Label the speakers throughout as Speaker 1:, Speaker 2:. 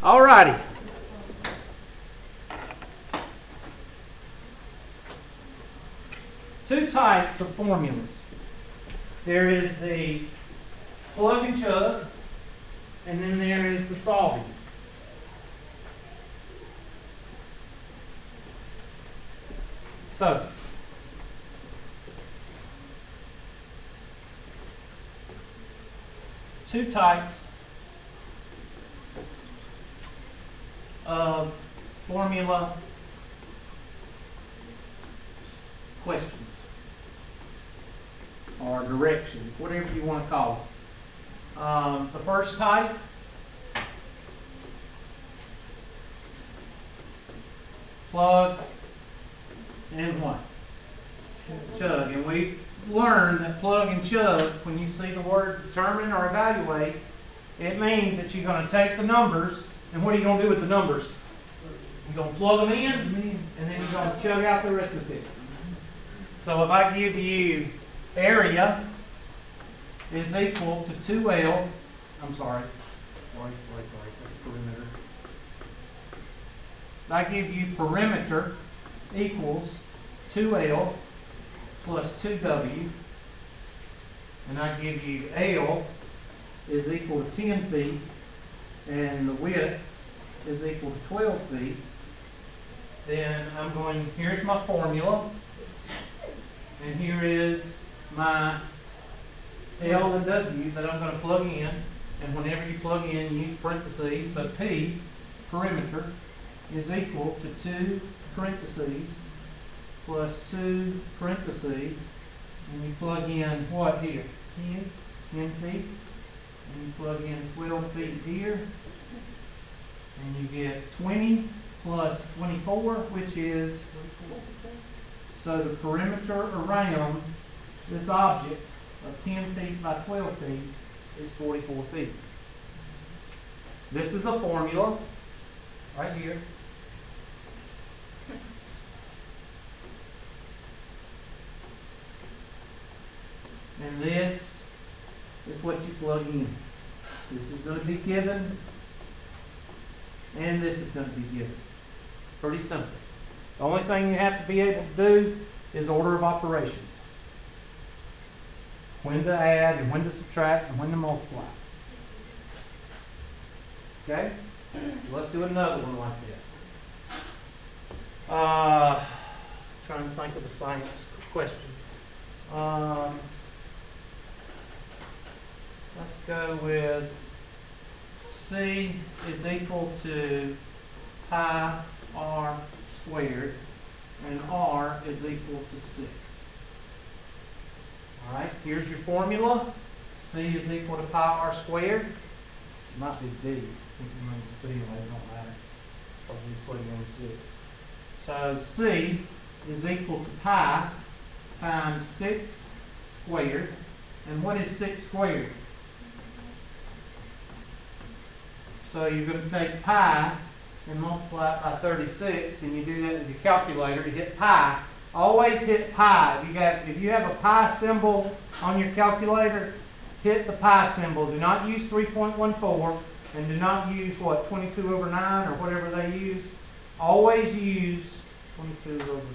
Speaker 1: Alrighty. Two types of formulas. There is the plug and chug, and then there is the solving. So, two types of formula questions or directions, whatever you want to call it. The first type plug and what? Chug. And we've learned that plug and chug, when you see the word determine or evaluate, it means that you're going to take the numbers, and what are you going to do with the numbers? You're going to plug them in, and then you're going to chug out the arithmetic. So if I give you area is equal to 2L, I'm sorry, that's perimeter. If I give you perimeter equals 2L plus 2W, and I give you L is equal to 10 feet, and the width is equal to 12 feet, then I'm going, here's my formula, and here is my L and W that I'm going to plug in, and whenever you plug in, use parentheses, so P, perimeter, is equal to 2 parentheses plus 2 parentheses, and you plug in what here? 10 feet, and you plug in 12 feet here, and you get 20 plus 24, which is 44. So the perimeter around this object of 10 feet by 12 feet is 44 feet. This is a formula right here. And this is what you plug in. This is going to be given, and this is going to be given. Pretty simple. The only thing you have to be able to do is order of operations. When to add, and when to subtract, and when to multiply. Okay? So let's do another one like this. Trying to think of a science question. Let's go with C is equal to pi r squared, and r is equal to 6. All right, here's your formula. C is equal to pi r squared. It might be D. But anyway, it don't matter. Because we're putting in 6. So C is equal to pi times 6 squared. And what is 6 squared? So you're going to take pi and multiply it by 36, and you do that with your calculator to hit pi. Always hit pi. If you have a pi symbol on your calculator, hit the pi symbol. Do not use 3.14, and do not use, 22 over 9 or whatever they use. Always use 22 over,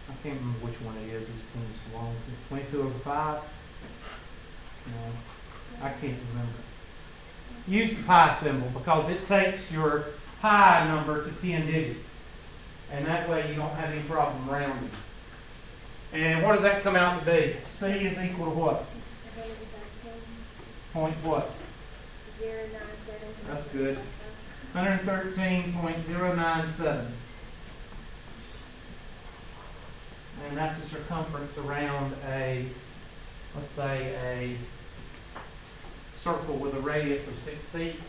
Speaker 1: I can't remember which one it is. It's been so long. 22 over 5? No, I can't remember. Use the pi symbol because it takes your pi number to 10 digits. And that way you don't have any problem rounding. And what does that come out to be? C is equal to what?
Speaker 2: 113.
Speaker 1: Point what?
Speaker 2: 097.
Speaker 1: That's good. 113.097. And that's the circumference around a, let's say, a circle with a radius of 6 feet.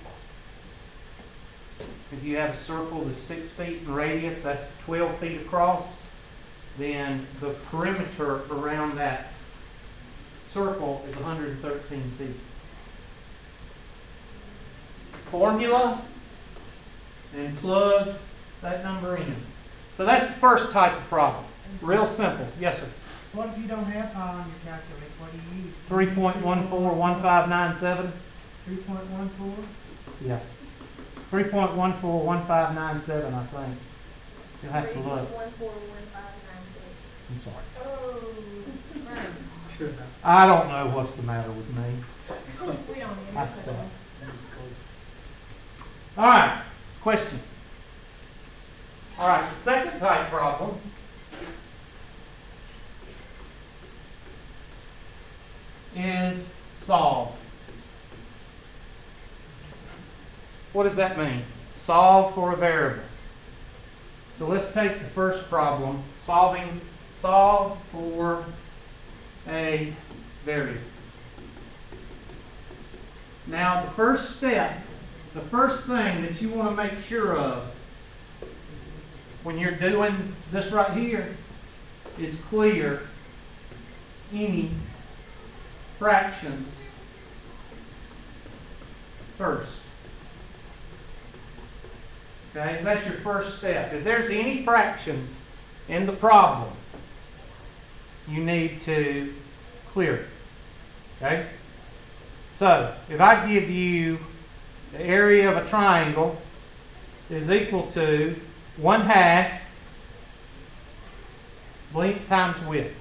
Speaker 1: If you have a circle that's 6 feet in radius, that's 12 feet across, then the perimeter around that circle is 113 feet. Formula, and plug that number in. So that's the first type of problem. Real simple. Yes, sir.
Speaker 3: What if you don't have pi on your calculator? What do you use?
Speaker 1: 3.141597.
Speaker 3: 3.14?
Speaker 1: Yeah. 3.141597, I think. You'll have to look.
Speaker 2: 3.141596.
Speaker 1: I'm sorry.
Speaker 2: Oh,
Speaker 1: I don't know what's the matter with me.
Speaker 2: we don't need
Speaker 1: I
Speaker 2: to.
Speaker 1: suck. All right, question. All right, the second type problem is solve. What does that mean? Solve for a variable. So let's take the first problem, solve for a variable. Now the first step, the first thing that you want to make sure of when you're doing this right here is clear any fractions first. Okay, that's your first step. If there's any fractions in the problem, you need to clear it. Okay? So, if I give you the area of a triangle is equal to 1/2 length times width.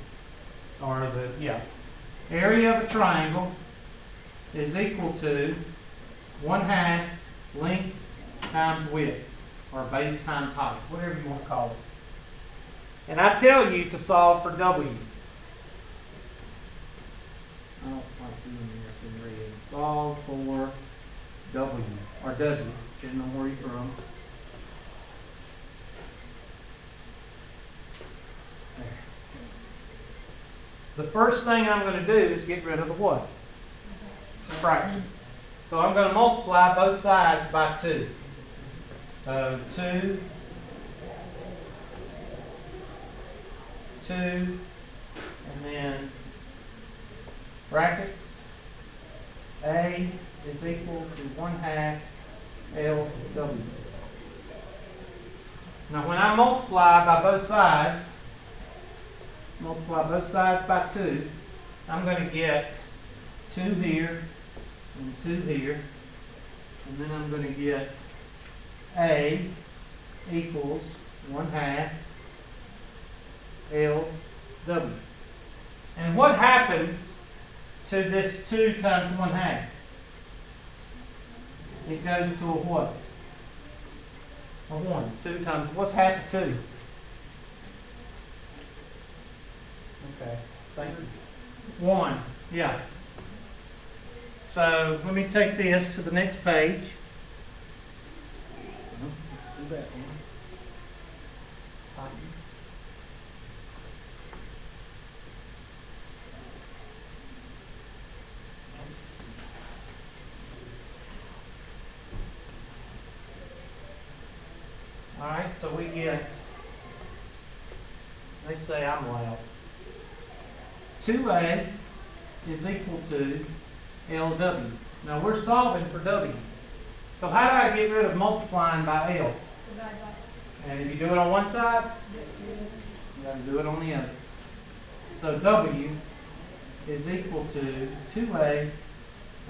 Speaker 1: Area of a triangle is equal to 1/2 length times width, or base times height, whatever you want to call it. And I tell you to solve for W. I don't like doing this in red. Solve for W, or W, depending on where you're from. There. The first thing I'm going to do is get rid of the what? Fraction. So I'm going to multiply both sides by 2. So 2, and then brackets, A is equal to 1/2 LW. Now when I multiply by both sides, by 2, I'm going to get 2 here and 2 here, and then I'm going to get A equals 1/2 LW. And what happens to this 2 times 1/2? It goes to a what? A 1. 2 times, what's half of 2? Okay, thank you. 1, yeah. So let me take this to the next page. Let's do that one. Copy. All right, so we get, they say I'm loud. 2A is equal to LW. Now we're solving for W. So how do I get rid of multiplying by L? And if you do it on one side, you got to do it on the other. So W is equal to 2A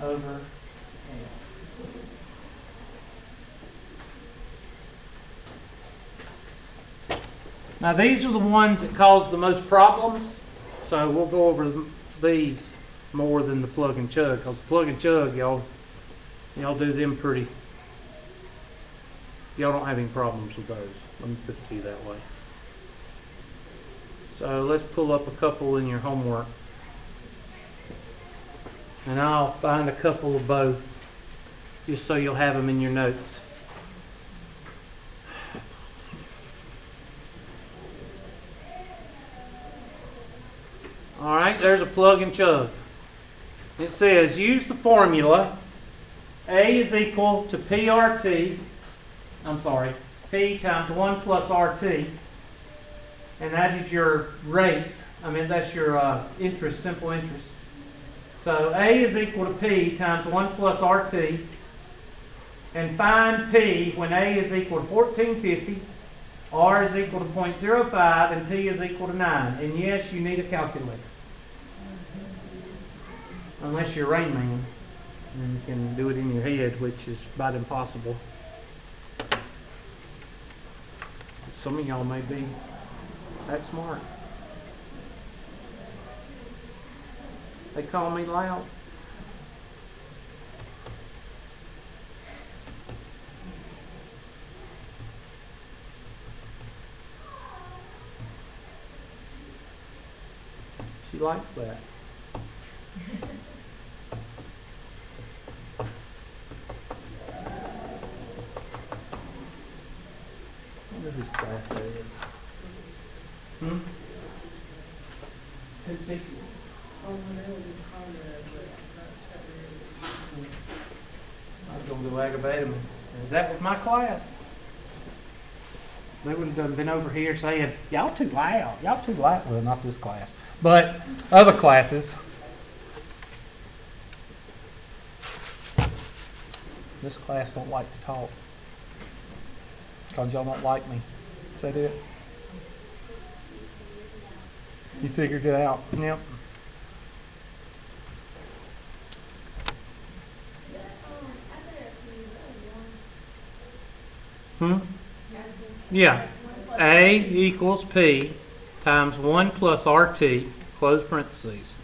Speaker 1: over L. Now these are the ones that cause the most problems, so we'll go over these more than the plug and chug, because the plug and chug, y'all do them pretty. Y'all don't have any problems with those. Let me put it to you that way. So let's pull up a couple in your homework, and I'll find a couple of both, just so you'll have them in your notes. All right, there's a plug and chug. It says use the formula A is equal to P times 1 plus RT, and that is your rate. That's your interest, simple interest. So A is equal to P times 1 plus RT, and find P when A is equal to 1450, R is equal to 0.05, and T is equal to 9. And yes, you need a calculator. Unless you're Rain Man, and you can do it in your head, which is about impossible. Some of y'all may be that smart. They call me loud. She likes that. What is this class that is? Hmm? Who's teaching? I was going to go aggravate them. That was my class. They would have been over here saying, y'all too loud. Y'all too loud. Well, not this class, but other classes. This class don't like to talk. Because y'all don't like me. Is that it? You figured it out. Yep. Yeah. A equals P times 1 plus RT, close parentheses.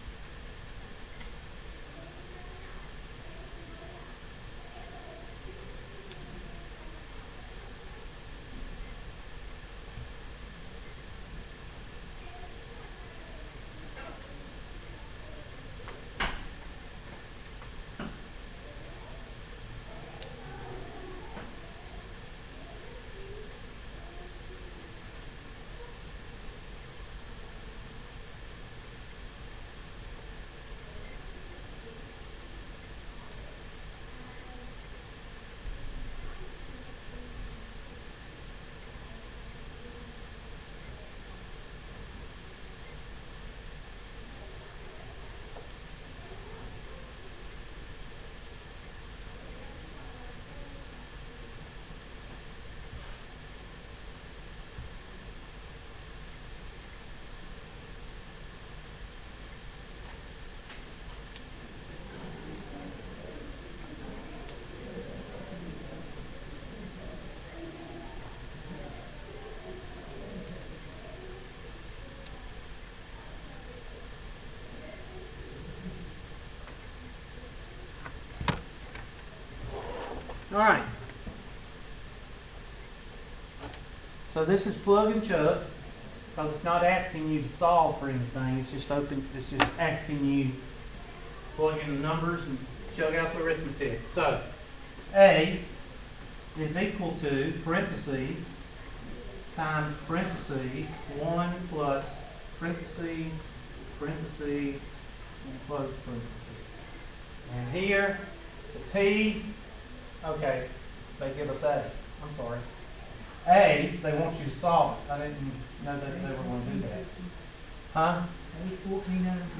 Speaker 1: All right. So this is plug and chug, because it's not asking you to solve for anything. It's just asking you to plug in the numbers and chug out the arithmetic. So A is equal to parentheses times parentheses 1 plus parentheses parentheses and close parentheses. And here the P. Okay, they give us A. I'm sorry. A, they want you to solve it. I didn't know that they were going to do that. Huh?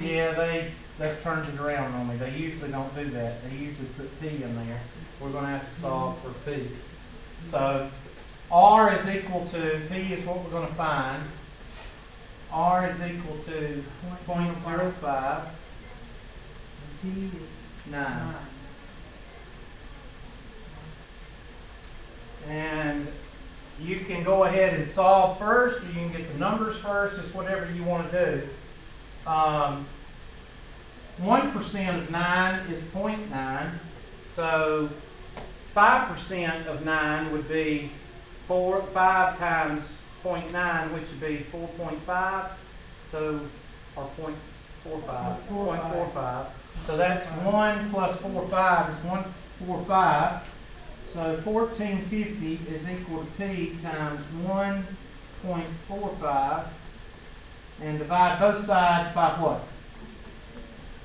Speaker 1: Yeah, they've turned it around on me. They usually don't do that. They usually put P in there. We're going to have to solve for P. So R is equal to, P is what we're going to find. R is equal to 0.05.
Speaker 3: T is
Speaker 1: 9. And you can go ahead and solve first, or you can get the numbers first. It's whatever you want to do. 1% of 9 is 0.9. So 5% of 9 would be 5 times 0.9, which would be 4.5. So, or 0.45. 0.45. So that's 1 plus 4.5 is 145. So 1450 is equal to P times 1.45, and divide both sides by what?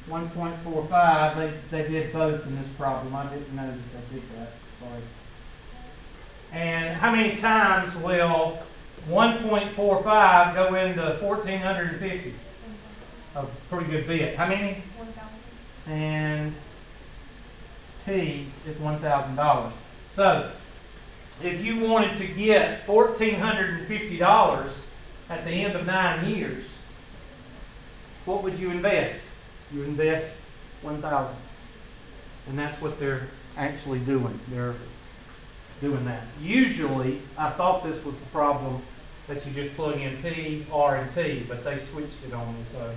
Speaker 1: 1.45. They did both in this problem. I didn't know that they did that. Sorry. And how many times will 1.45 go into 1450? A pretty good bit. How many?
Speaker 2: 1,000.
Speaker 1: And P is $1,000. So, if you wanted to get $1,450 at the end of 9 years, what would you invest? You invest $1,000. And that's what they're actually doing. They're doing that. Usually, I thought this was the problem that you just plug in P, R, and T, but they switched it on me, so.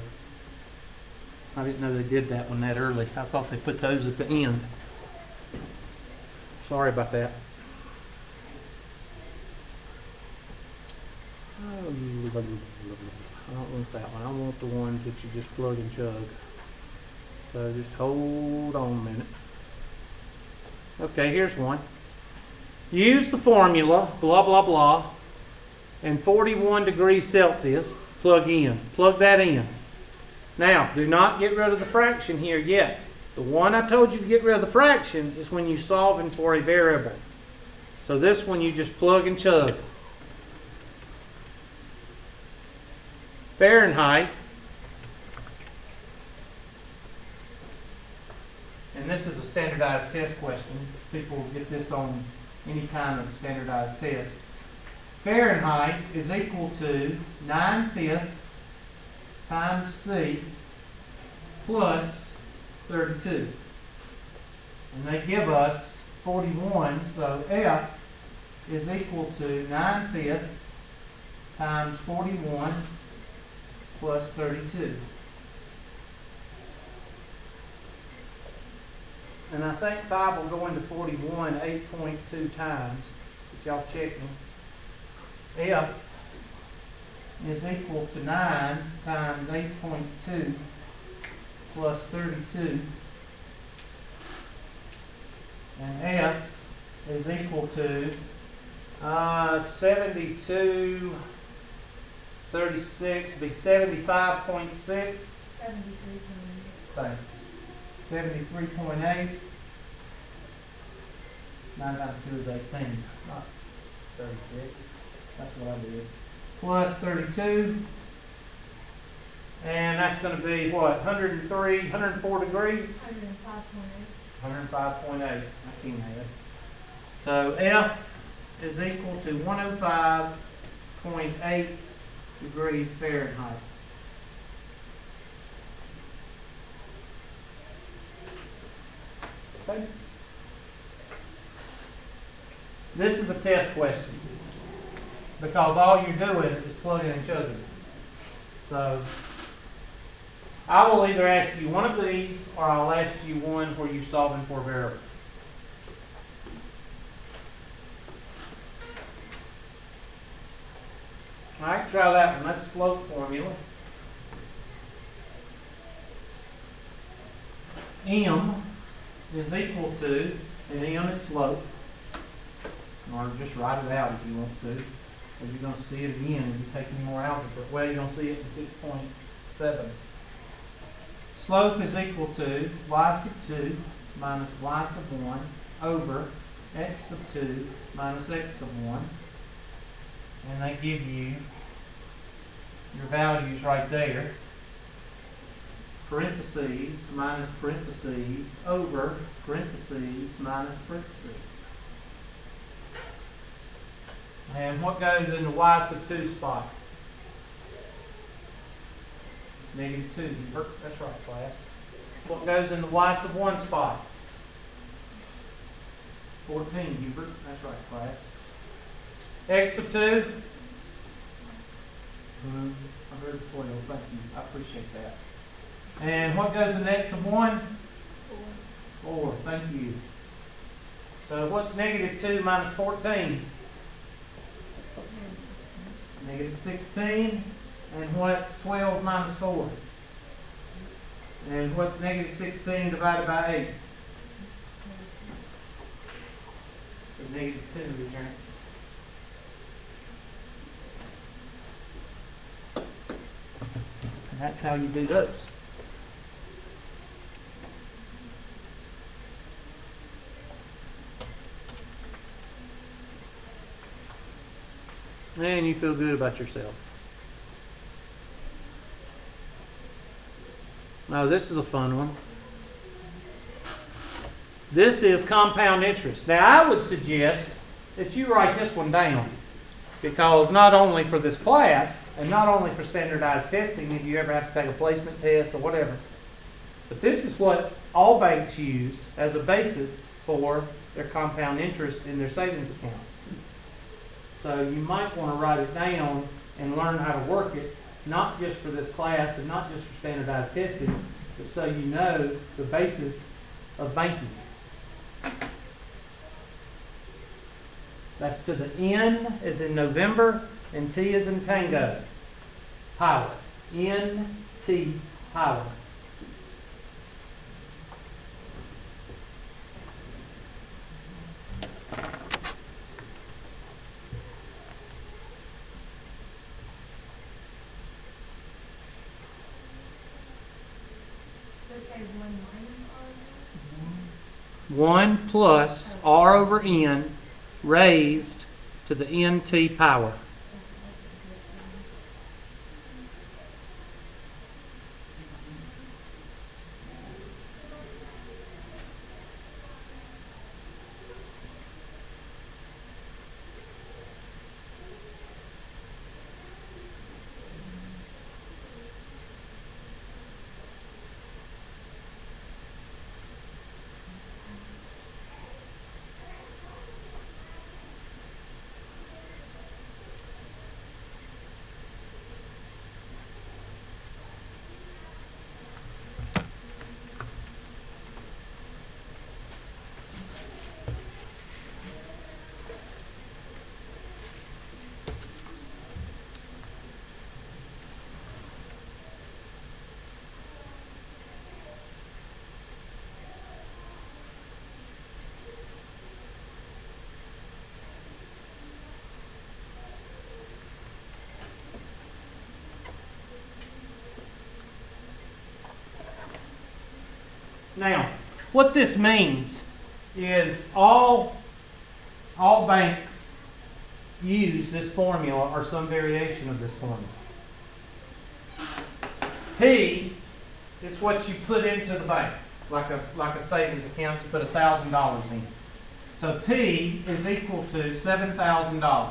Speaker 1: I didn't know they did that one that early. I thought they put those at the end. Sorry about that. I don't want that one. I want the ones that you just plug and chug. So just hold on a minute. Okay, here's one. Use the formula, blah, blah, blah, and 41 degrees Celsius, plug in. Plug that in. Now, do not get rid of the fraction here yet. The one I told you to get rid of the fraction is when you're solving for a variable. So this one you just plug and chug. Fahrenheit. And this is a standardized test question. People will get this on any kind of standardized test. Fahrenheit is equal to 9/5 times C plus 32. And they give us 41, so F is equal to 9/5 times 41 plus 32. And I think 5 will go into 41 8.2 times. But y'all check me. F is equal to 9 times 8.2 plus 32. And F is equal to 72, 36, be 75.6. 73.8. 9 times 2 is 18, not 36. That's what I did. Plus 32. And that's going to be what? 103, 104 degrees?
Speaker 2: 105.8.
Speaker 1: 105.8. I can't add. So F is equal to 105.8 degrees Fahrenheit. Okay. This is a test question because all you're doing is plugging and chugging. So I will either ask you one of these or I'll ask you one where you're solving for a variable. All right, try that one. That's slope formula. M is equal to, and M is slope, or just write it out if you want to, because you're going to see it again if you take any more algebra. Well, you're going to see it in 6.7. Slope is equal to y sub 2 minus y sub 1 over x sub 2 minus x sub 1. And they give you your values right there. Parentheses minus parentheses over parentheses minus parentheses. And what goes in the y sub 2 spot? Negative 2, Hubert. That's right, class. What goes in the y sub 1 spot? 14, Hubert. That's right, class. X sub 2? 112. Thank you. I appreciate that. And what goes in x sub 1? 4. Thank you. So what's negative 2 minus 14? Negative 16. And what's 12 minus 4? And what's negative 16 divided by 8? So negative 2 is your answer. And that's how you do those. And you feel good about yourself. Now this is a fun one. This is compound interest. Now I would suggest that you write this one down, because not only for this class and not only for standardized testing if you ever have to take a placement test or whatever, but this is what all banks use as a basis for their compound interest in their savings accounts. So you might want to write it down and learn how to work it, not just for this class and not just for standardized testing, but so you know the basis of banking. That's to the N as in November and T as in Tango. Power. N-T, power.
Speaker 2: So say 1 minus R?
Speaker 1: 1 plus R over N raised to the NT power. Now, what this means is all banks use this formula or some variation of this formula. P is what you put into the bank, like a savings account. You put $1,000 in. So P is equal to $7,000.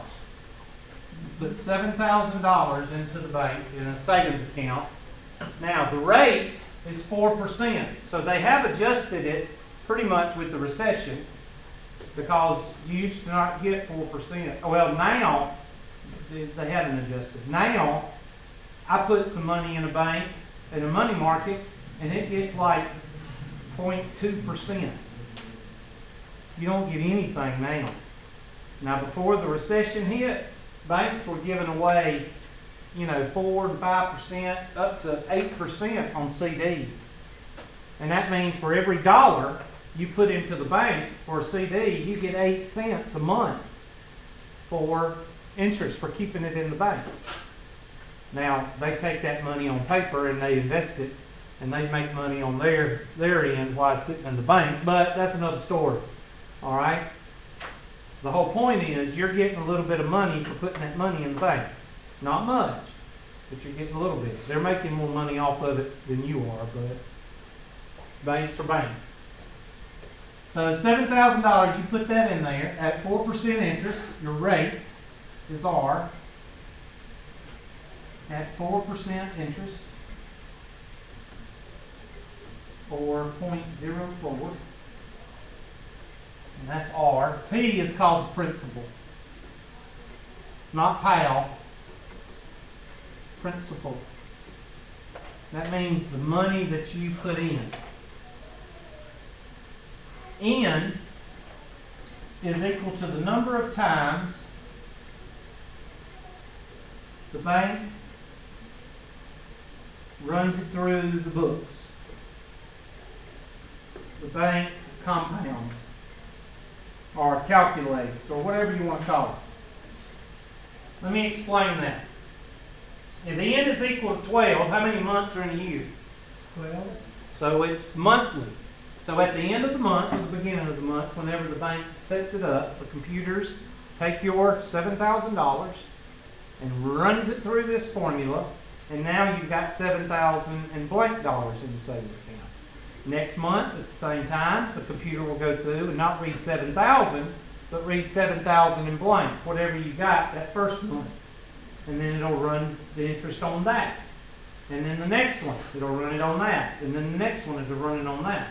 Speaker 1: Put $7,000 into the bank in a savings account. Now the rate is 4%. So they have adjusted it pretty much with the recession because you used to not get 4%. Well, now they haven't adjusted. Now I put some money in a bank, in a money market, and it gets like 0.2%. You don't get anything now. Now before the recession hit, banks were giving away 4 and 5%, up to 8% on CDs. And that means for every dollar you put into the bank for a CD, you get 8 cents a month for interest for keeping it in the bank. Now, they take that money on paper and they invest it, and they make money on their end while it's sitting in the bank, but that's another story. All right? The whole point is you're getting a little bit of money for putting that money in the bank. Not much, but you're getting a little bit. They're making more money off of it than you are, but banks are banks. So $7,000, you put that in there at 4% interest. Your rate is R at 4% interest, or 0.04. And that's R. P is called the principal, not PAL. Principal. That means the money that you put in. N is equal to the number of times the bank runs it through the books. The bank compounds or calculates or whatever you want to call it. Let me explain that. If the N is equal to 12, how many months are in a year?
Speaker 3: 12.
Speaker 1: So it's monthly. So at the end of the month, or the beginning of the month, whenever the bank sets it up, the computers take your $7,000 and runs it through this formula, and now you've got 7,000 and blank dollars in the savings account. Next month, at the same time, the computer will go through and not read 7,000, but read 7,000 and blank, whatever you got that first month. And then it'll run the interest on that. And then the next one, it'll run it on that. And then the next one, it'll run it on that.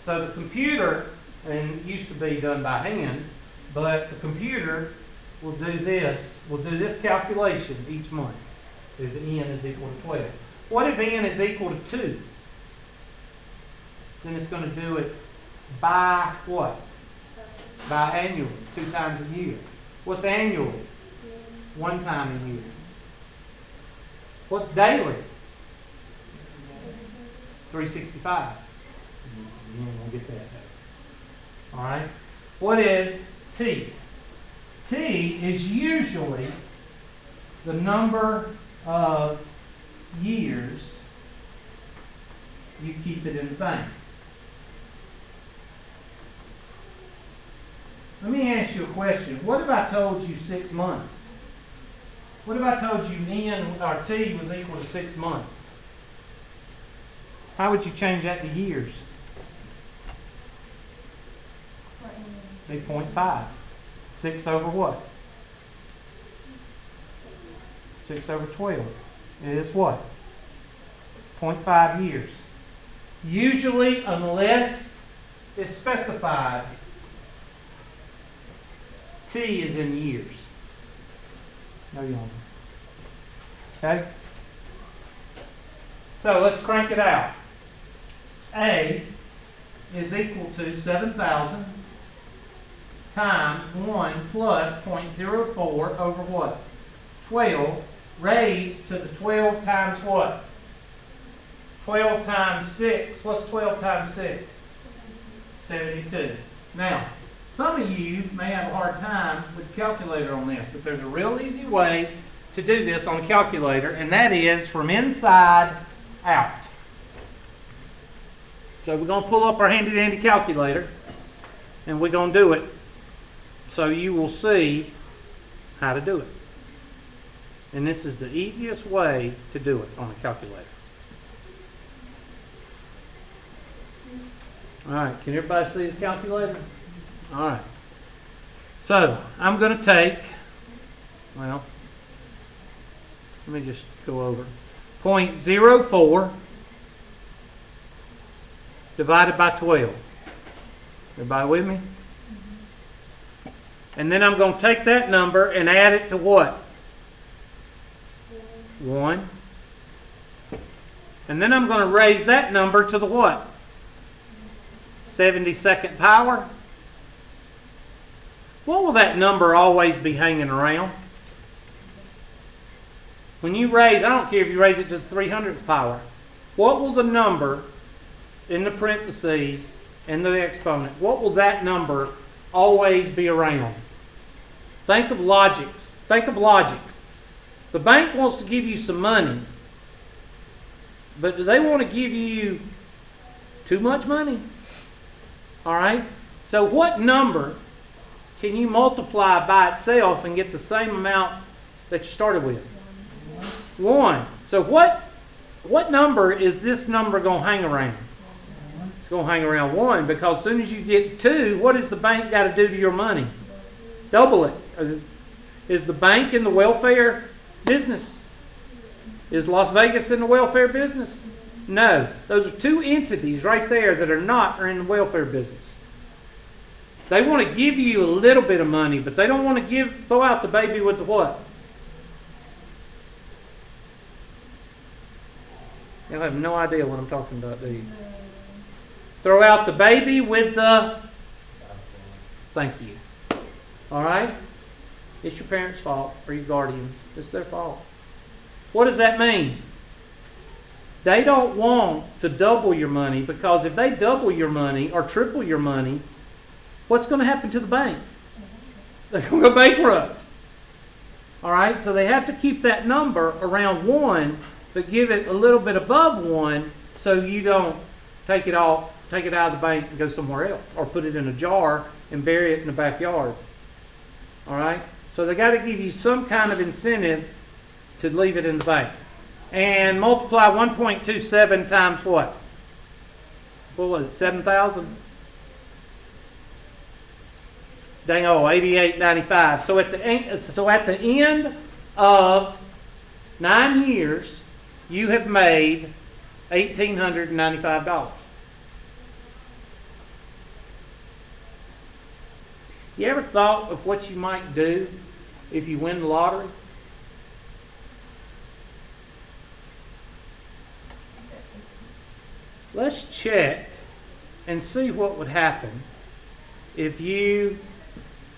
Speaker 1: So the computer, and it used to be done by hand, but the computer we'll do this. We'll do this calculation each month. If n is equal to 12. What if n is equal to 2? Then it's going to do it by what? By annually, 2 times a year. What's annually? 1 time a year. What's daily? 365. You ain't gonna get that. All right. What is T? T is usually the number of years you keep it in the bank. Let me ask you a question. What if I told you 6 months? What if I told you N or T was equal to 6 months? How would you change that to years? Be 0.5. 6 over what? 6 over 12 is what? 0.5 years. Usually, unless it's specified, T is in years. No younger. Okay? So let's crank it out. A is equal to 7,000 times 1 plus 0.04 over what? 12 raised to the 12 times what? 12 times 6. What's 12 times 6? 72. Now, some of you may have a hard time with the calculator on this, but there's a real easy way to do this on a calculator, and that is from inside out. So we're going to pull up our handy-dandy calculator, and we're going to do it so you will see how to do it. And this is the easiest way to do it on a calculator. All right, can everybody see the calculator? All right. So I'm going to take, well, let me just go over 0.04 divided by 12. Everybody with me? And then I'm going to take that number and add it to what? 1. And then I'm going to raise that number to the what? 72nd power. What will that number always be hanging around? When you raise, I don't care if you raise it to the 300th power, what will the number in the parentheses and the exponent, what will that number always be around? Think of logics. Think of logic. The bank wants to give you some money, but do they want to give you too much money? All right? So what number can you multiply by itself and get the same amount that you started with? 1. So what number is this number going to hang around? It's going to hang around 1, because as soon as you get 2, what does the bank got to do to your money? Double it. Is the bank in the welfare business? Is Las Vegas in the welfare business? No. Those are two entities right there that are in the welfare business. They want to give you a little bit of money, but they don't want to throw out the baby with the what? Y'all have no idea what I'm talking about, do you? Throw out the baby with the... Thank you. All right? It's your parents' fault, or your guardians. It's their fault. What does that mean? They don't want to double your money, because if they double your money or triple your money, what's going to happen to the bank? They're going to go bankrupt. All right? So they have to keep that number around 1, but give it a little bit above 1 so you don't take it out of the bank and go somewhere else, or put it in a jar and bury it in the backyard. All right? So they got to give you some kind of incentive to leave it in the bank. And multiply 1.27 times what? What was it? 7,000? Dang, 88.95. So at the end of 9 years, you have made $1,895. You ever thought of what you might do if you win the lottery? Let's check and see what would happen if you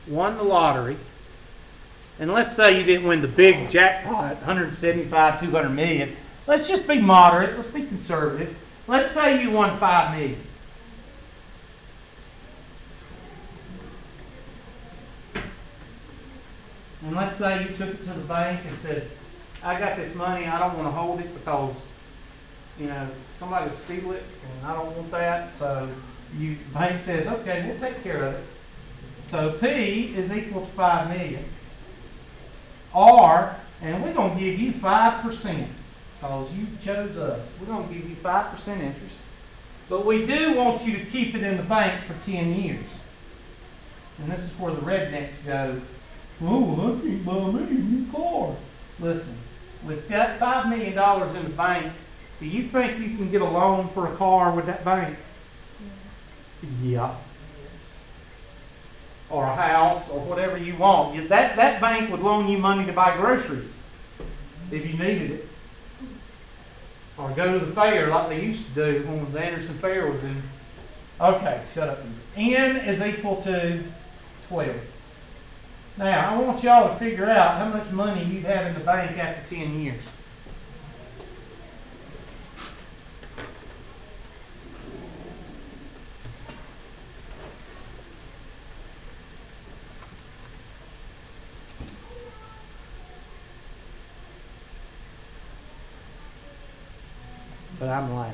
Speaker 1: won the lottery. And let's say you didn't win the big jackpot, 175, 200 million. Let's just be moderate. Let's be conservative. Let's say you won 5 million. And let's say you took it to the bank and said, I got this money, I don't want to hold it because, somebody will steal it and I don't want that. So the bank says, okay, we'll take care of it. So P is equal to 5 million. R, and we're going to give you 5% because you chose us. We're going to give you 5% interest. But we do want you to keep it in the bank for 10 years. And this is where the rednecks go, oh, I can't buy me a new car. Listen, with that $5 million in the bank, do you think you can get a loan for a car with that bank? Yeah. Or a house, or whatever you want. That bank would loan you money to buy groceries if you needed it. Or go to the fair like they used to do when the Anderson Fair was in. Okay, shut up. N is equal to 12. Now, I want y'all to figure out how much money you'd have in the bank after 10 years. But I'm loud.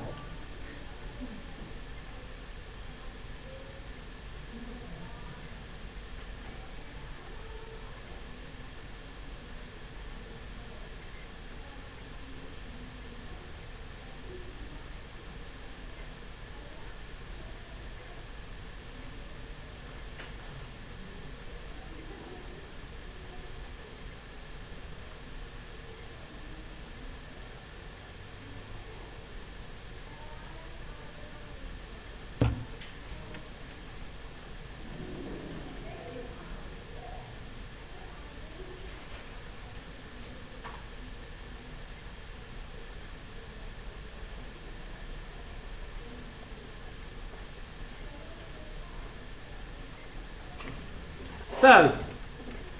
Speaker 1: So,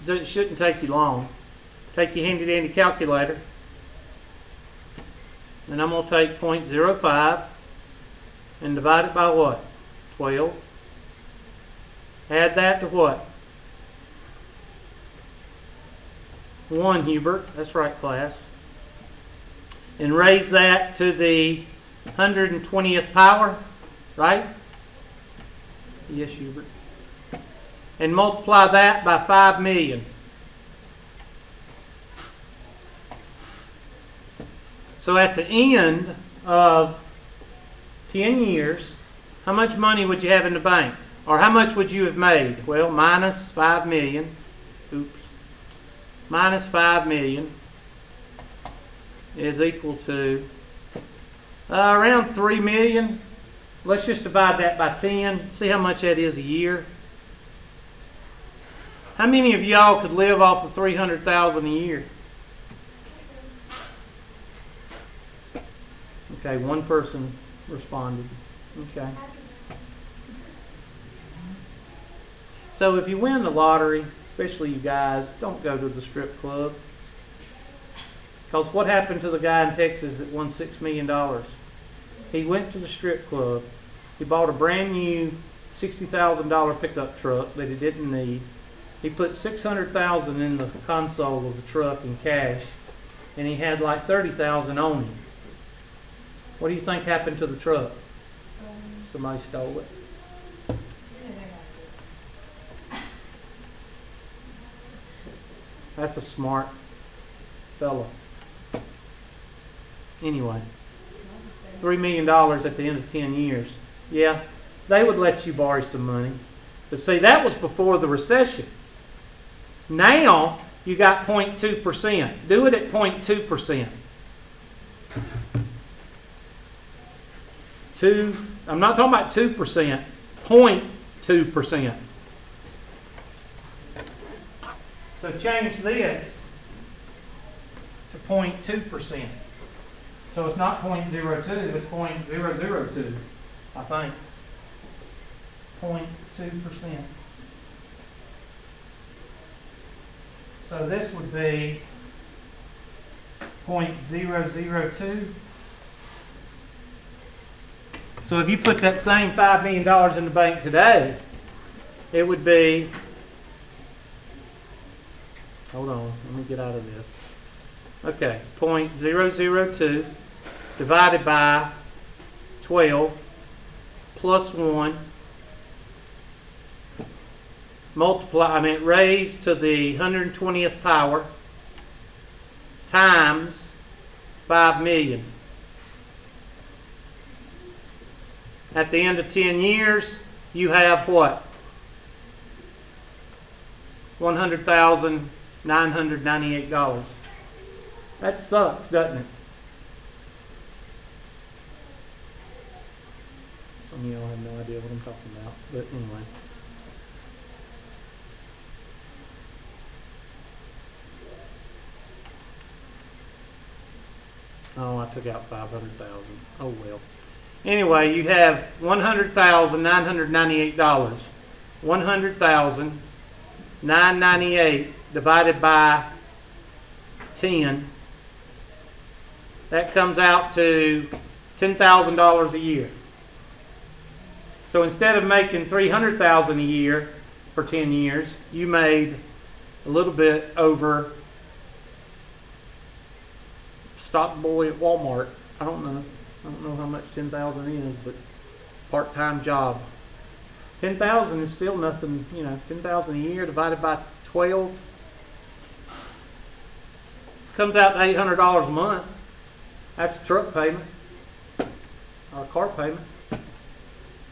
Speaker 1: it shouldn't take you long. Take your handy dandy calculator. And I'm going to take 0.05 and divide it by what? 12. Add that to what? 1, Hubert. That's right, class. And raise that to the 120th power, right? Yes, Hubert. And multiply that by 5 million. So at the end of 10 years, how much money would you have in the bank? Or how much would you have made? Well, minus 5 million. Oops. Minus 5 million is equal to around 3 million. Let's just divide that by 10. See how much that is a year. How many of y'all could live off the $300,000 a year? Okay, one person responded. Okay. So if you win the lottery, especially you guys, don't go to the strip club. Because what happened to the guy in Texas that won $6 million? He went to the strip club. He bought a brand new $60,000 pickup truck that he didn't need. He put $600,000 in the console of the truck in cash, and he had like $30,000 on him. What do you think happened to the truck? Somebody stole it. That's a smart fella. Anyway, $3 million at the end of 10 years. Yeah, they would let you borrow some money. But see, that was before the recession. Now, you got 0.2%. Do it at 0.2%. I'm not talking about 2%, 0.2%. So change this to 0.2%. So it's not 0.02, it's 0.002, I think. 0.2%. So this would be 0.002. So if you put that same $5 million in the bank today, it would be, hold on, let me get out of this. Okay, 0.002 divided by 12 plus 1 raised to the 120th power times 5 million. At the end of 10 years, you have what? $100,998. That sucks, doesn't it? Some of y'all have no idea what I'm talking about, but anyway. Oh, I took out 500,000. Oh well. Anyway, you have $100,998. $100,998 divided by 10. That comes out to $10,000 a year. So instead of making $300,000 a year for 10 years, you made a little bit over stock boy at Walmart. I don't know how much 10,000 is, but part-time job. 10,000 is still nothing, 10,000 a year divided by 12 comes out to $800 a month. That's a truck payment, or a car payment,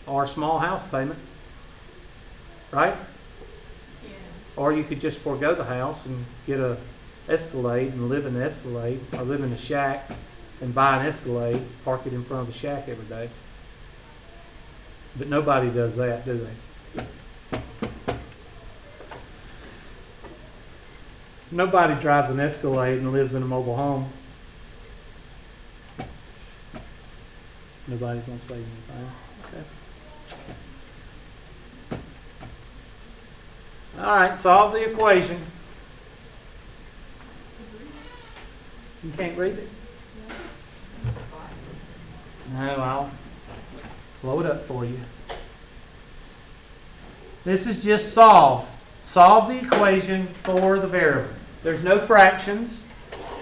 Speaker 1: or a small house payment, right?
Speaker 2: Yeah.
Speaker 1: Or you could just forego the house and get a Escalade and live in the Escalade, or live in a shack and buy an Escalade, park it in front of the shack every day. But nobody does that, do they? Nobody drives an Escalade and lives in a mobile home. Nobody's going to say anything. Okay. All right, solve the equation. You can't read it? No, I'll blow it up for you. This is just solve. Solve the equation for the variable. There's no fractions,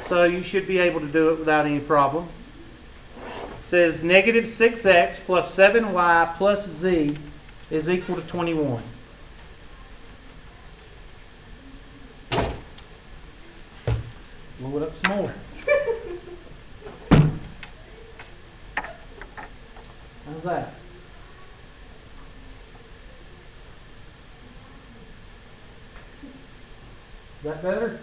Speaker 1: so you should be able to do it without any problem. It says negative 6x plus 7y plus z is equal to 21. Blow it up some more. How's that? Is that better?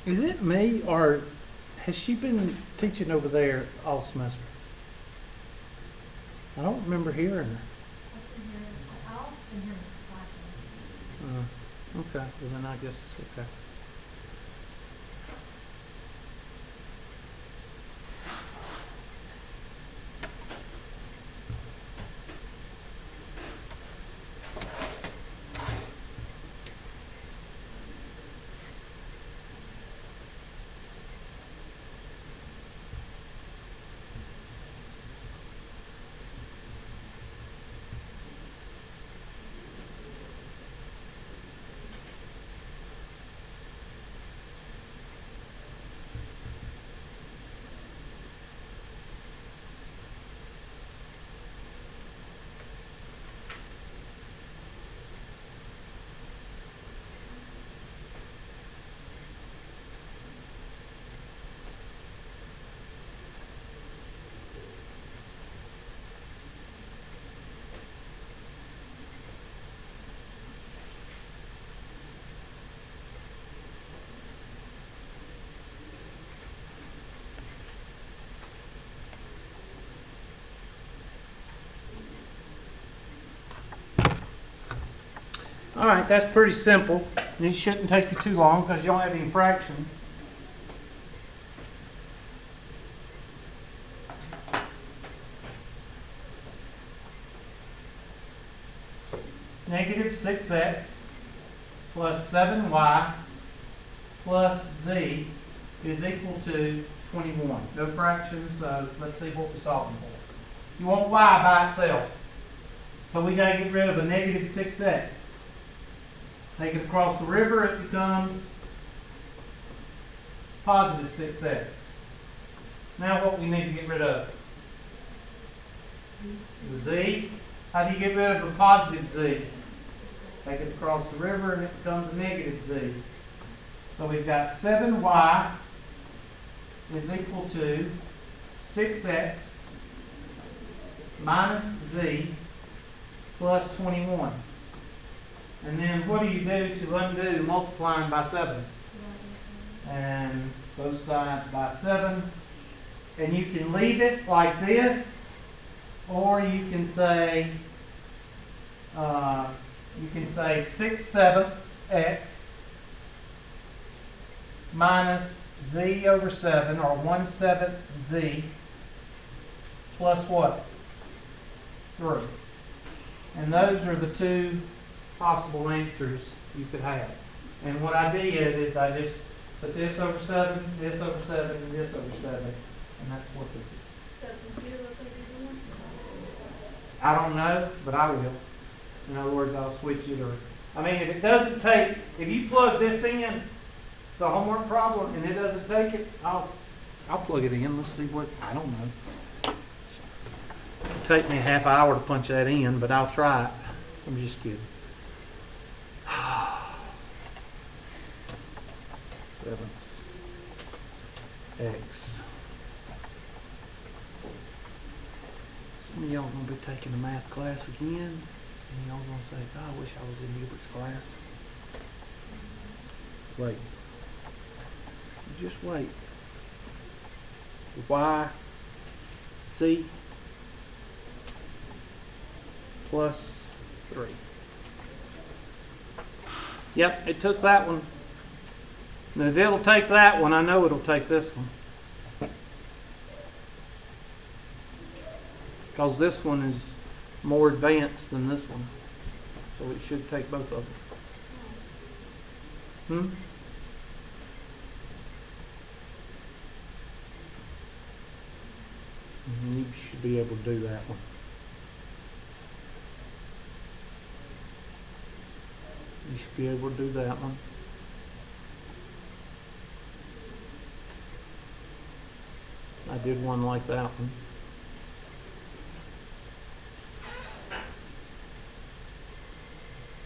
Speaker 1: Is it me, or has she been teaching over there all semester? I don't remember hearing her. Okay, well then I guess, okay. All right, that's pretty simple. These shouldn't take you too long because you don't have any fractions. Negative 6x plus 7y plus z is equal to 21. No fractions, so let's see what we're solving for. You want y by itself. So we got to get rid of a negative 6x. Take it across the river, it becomes positive 6x. Now what we need to get rid of? The z. How do you get rid of a positive z? Take it across the river and it becomes a negative z. So we've got 7y is equal to 6x minus z plus 21. And then what do you do to undo multiplying by 7? And both sides by 7. And you can leave it like this, or you can say 6/7 x minus z over 7, or 1/7 z plus what? 3. And those are the two possible answers you could have. And what I did is I just put this over 7, this over 7, and this over 7. And that's what this is.
Speaker 2: So computer will take either one?
Speaker 1: I don't know, but I will. In other words, I'll switch it, or I mean, if it doesn't take, if you plug this in, the homework problem, and it doesn't take it, I'll plug it in. Let's see what, I don't know. It'll take me a half hour to punch that in, but I'll try it. I'm just kidding. 7x. Some of y'all gonna be taking a math class again, and y'all gonna say, "God, I wish I was in Hubert's class." Wait. Just wait. Y, Z, plus 3. Yep, it took that one. Now, if it'll take that one, I know it'll take this one. Because this one is more advanced than this one. So it should take both of them. You should be able to do that one. You should be able to do that one. I did one like that one.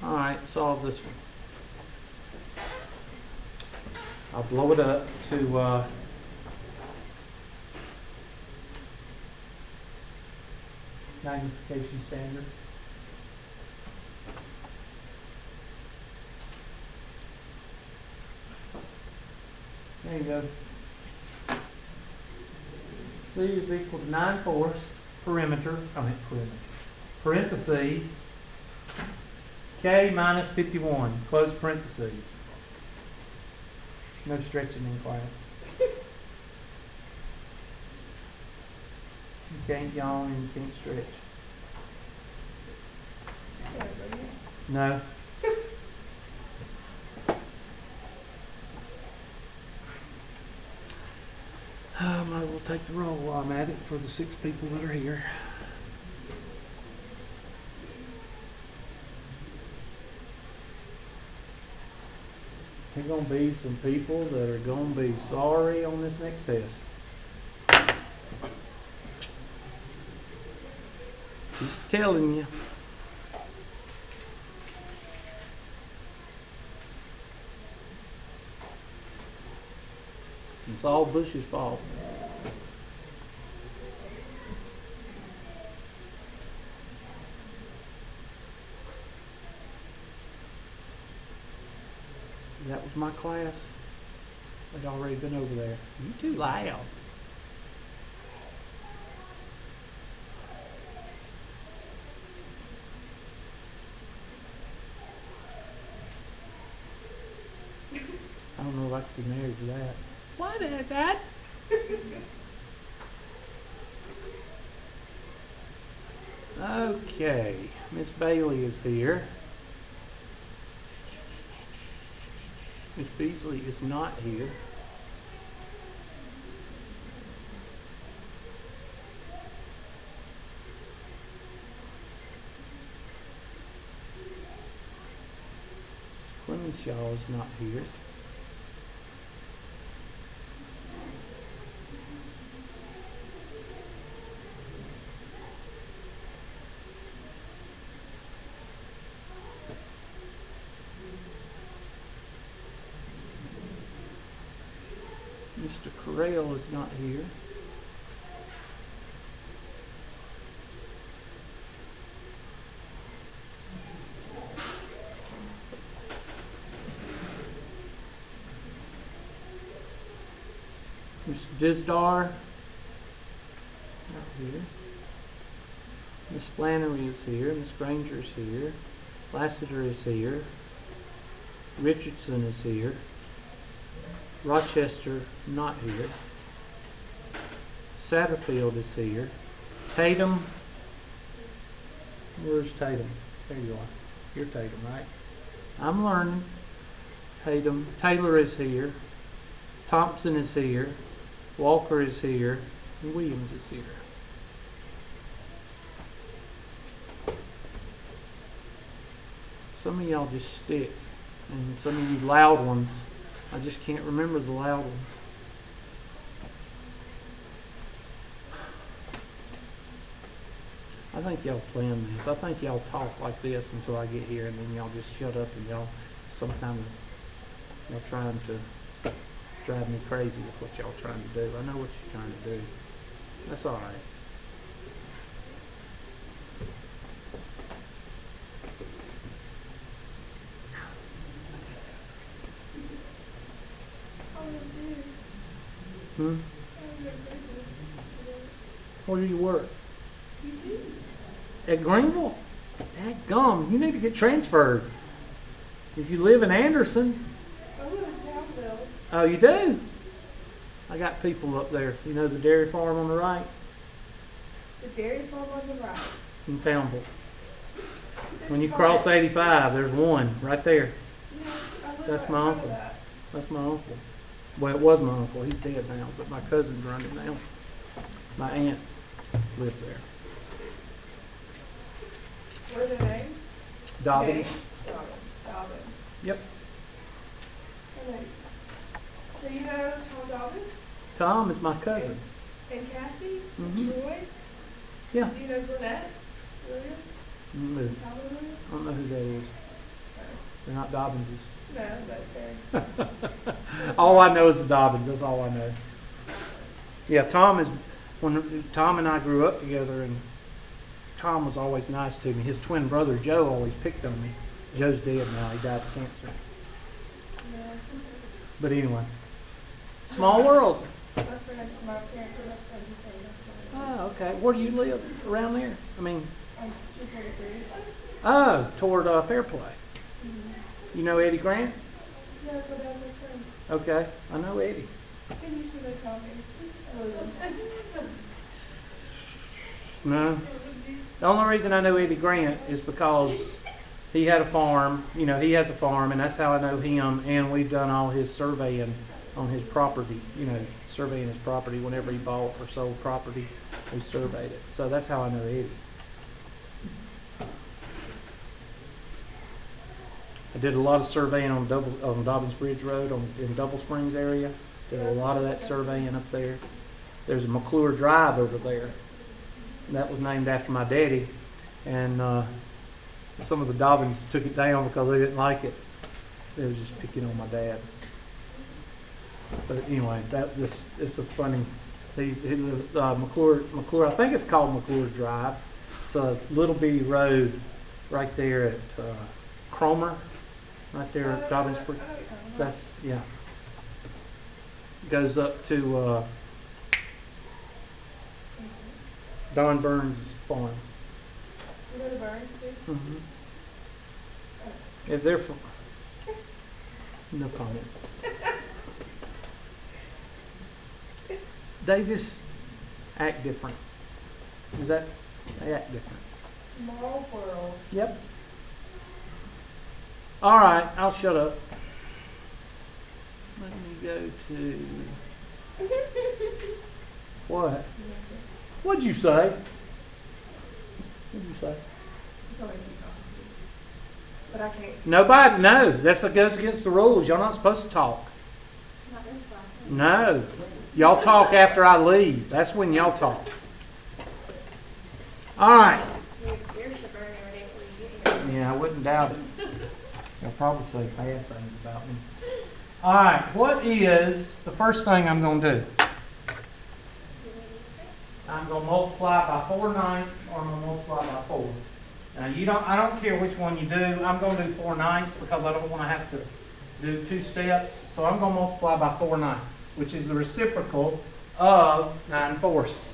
Speaker 1: Alright, solve this one. I'll blow it up to magnification standard. There you go. C is equal to 9/4 perimeter, parentheses, K minus 51, close parentheses. No stretching in class. You can't yawn and you can't stretch. No. I might as well take the roll while I'm at it for the 6 people that are here. There are going to be some people that are going to be sorry on this next test. Just telling you. It's all Bush's fault. That was my class. I'd already been over there. You too loud.
Speaker 4: be married to that. What is that? Okay, Miss Bailey is here. Miss Beasley is not here. Clemenshaw is not here. Mr. Corral is not here. Mr. Dizdar, not here. Miss Flannery is here. Miss Granger is here. Lassiter is here. Richardson is here. Rochester, not here. Satterfield is here. Tatum, where's Tatum? There you are. You're Tatum, right? I'm learning. Tatum. Taylor is here. Thompson is here. Walker is here. And Williams is here. Some of y'all just stick. And some of you loud ones, I just can't remember the loud ones. I think y'all plan this. I think y'all talk like this until I get here, and then y'all just shut up and y'all y'all trying to drive me crazy with what y'all trying to do. I know what you're trying to do. That's all right. Where do you work? At Greenville? Dadgum, you need to get transferred. If you live in Anderson.
Speaker 2: I live in Townville.
Speaker 4: Oh, you do? I got people up there. You know the dairy farm on the right?
Speaker 2: The dairy farm on the right.
Speaker 4: In Townville. When you cross 85, there's one right there.
Speaker 2: Yes, I live
Speaker 4: That's
Speaker 2: right
Speaker 4: my
Speaker 2: in front of
Speaker 4: uncle.
Speaker 2: that.
Speaker 4: That's my uncle. Well, it was my uncle. He's dead now, but my cousin's running it now. My aunt lives there.
Speaker 2: What are their names?
Speaker 4: Dobbins.
Speaker 2: Dobbins.
Speaker 4: Yep.
Speaker 2: Okay. So you know Tom Dobbins?
Speaker 4: Tom is my cousin.
Speaker 2: And Kathy?
Speaker 4: Mhm.
Speaker 2: Roy?
Speaker 4: Yeah.
Speaker 2: Do you know Burnett? Williams?
Speaker 4: No,
Speaker 2: Tyler Williams?
Speaker 4: I don't know who that is. They're not Dobbinses.
Speaker 2: No, but they're...
Speaker 4: All I know is the Dobbins. That's all I know. Yeah, when Tom and I grew up together, and Tom was always nice to me. His twin brother Joe always picked on me. Joe's dead now. He died of cancer. But anyway, small world.
Speaker 2: That's for next to my parents. So that's what I'm saying. That's
Speaker 4: Oh, okay. Where do you live around there? I mean,
Speaker 2: why. I'm 243.
Speaker 4: oh, toward Fairplay.
Speaker 2: Mm-hmm.
Speaker 4: You know Eddie Grant?
Speaker 2: Yeah, that's what I was saying.
Speaker 4: Okay, I know Eddie.
Speaker 2: And you should have talking.
Speaker 4: No. The only reason I know Eddie Grant is because he had a farm. You know, he has a farm, and that's how I know him. And we've done all his surveying on his property. You know, surveying his property whenever he bought or sold property, we surveyed it. So that's how I know Eddie. I did a lot of surveying on Dobbins Bridge Road in Double Springs area. Did a lot of that surveying up there. There's a McClure Drive over there. That was named after my daddy. And some of the Dobbins took it down because they didn't like it. They were just picking on my dad. But anyway, it's a funny. He lives McClure. I think it's called McClure Drive. It's a little bitty road right there at Cromer, right there at Dobbins Bridge. That's goes up to Don Burns' farm.
Speaker 2: You know the Burns too?
Speaker 4: Mm-hmm. If they're from, no comment. they just act different. Is that, they act different.
Speaker 2: Small world.
Speaker 4: Yep. All right, I'll shut up. Let me go to, what? What'd you say? What'd you say?
Speaker 2: But I can't.
Speaker 4: Nobody, no, that goes against the rules. Y'all not supposed to talk.
Speaker 2: Not this class.
Speaker 4: No. Y'all talk after I leave. That's when y'all talk. All right.
Speaker 2: Your ears should burn every day before you get here.
Speaker 4: Yeah, I wouldn't doubt it. They'll probably say bad things about me. All right, what is the first thing I'm going to do? I'm going to multiply by 4/9, or I'm going to multiply by 4. Now, I don't care which one you do. I'm going to do 4/9 because I don't want to have to do 2 steps. So I'm going to multiply by 4/9, which is the reciprocal of 9/4.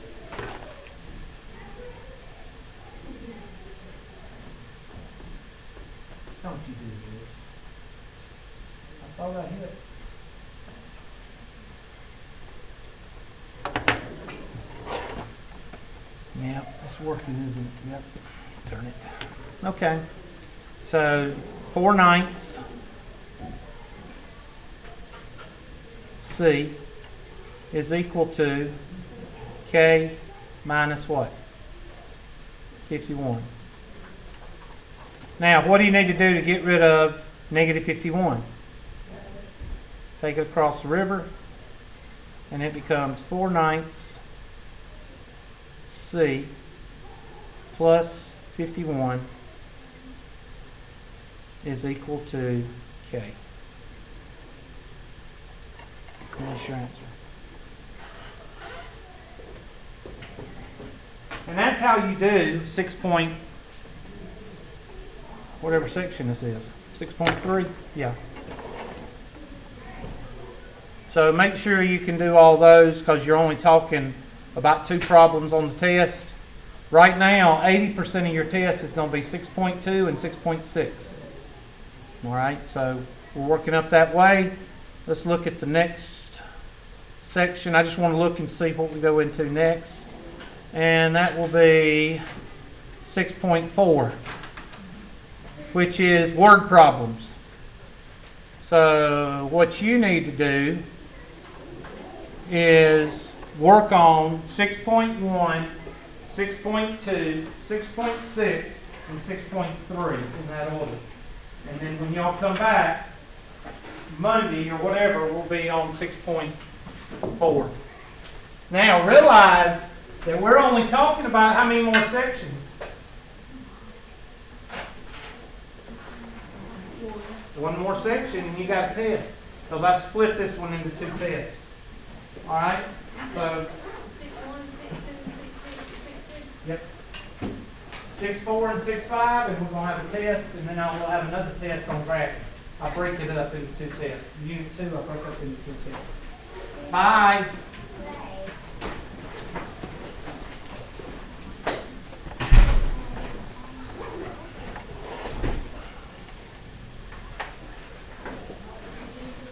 Speaker 4: Don't you do this. I thought I hit. Yep, it's working, isn't it? Yep. Turn it. Okay. So 4/9 C is equal to K minus what? 51. Now, what do you need to do to get rid of negative 51? Take it across the river, and it becomes 4/9 C plus 51 is equal to K. And that's your answer. And that's how you do 6 point, whatever section this is. 6.3? Yeah. So make sure you can do all those because you're only talking about 2 problems on the test. Right now, 80% of your test is going to be 6.2 and 6.6. All right, so we're working up that way. Let's look at the next section. I just want to look and see what we go into next. And that will be 6.4, which is word problems. So what you need to do is work on 6.1, 6.2, 6.6, and 6.3 in that order. And then when y'all come back, Monday or whatever, we'll be on 6.4. Now realize that we're only talking about how many more sections? One more section and you got a test. So let's split this one into 2 tests. All right? So
Speaker 2: 6-1, 6-2, 6-6, 6-2.
Speaker 4: yep. 6.4 and 6.5, and we're going to have a test, and then we'll have another test on graphing. I'll break it up into 2 tests. Unit 2, I'll break up into 2 tests. Bye.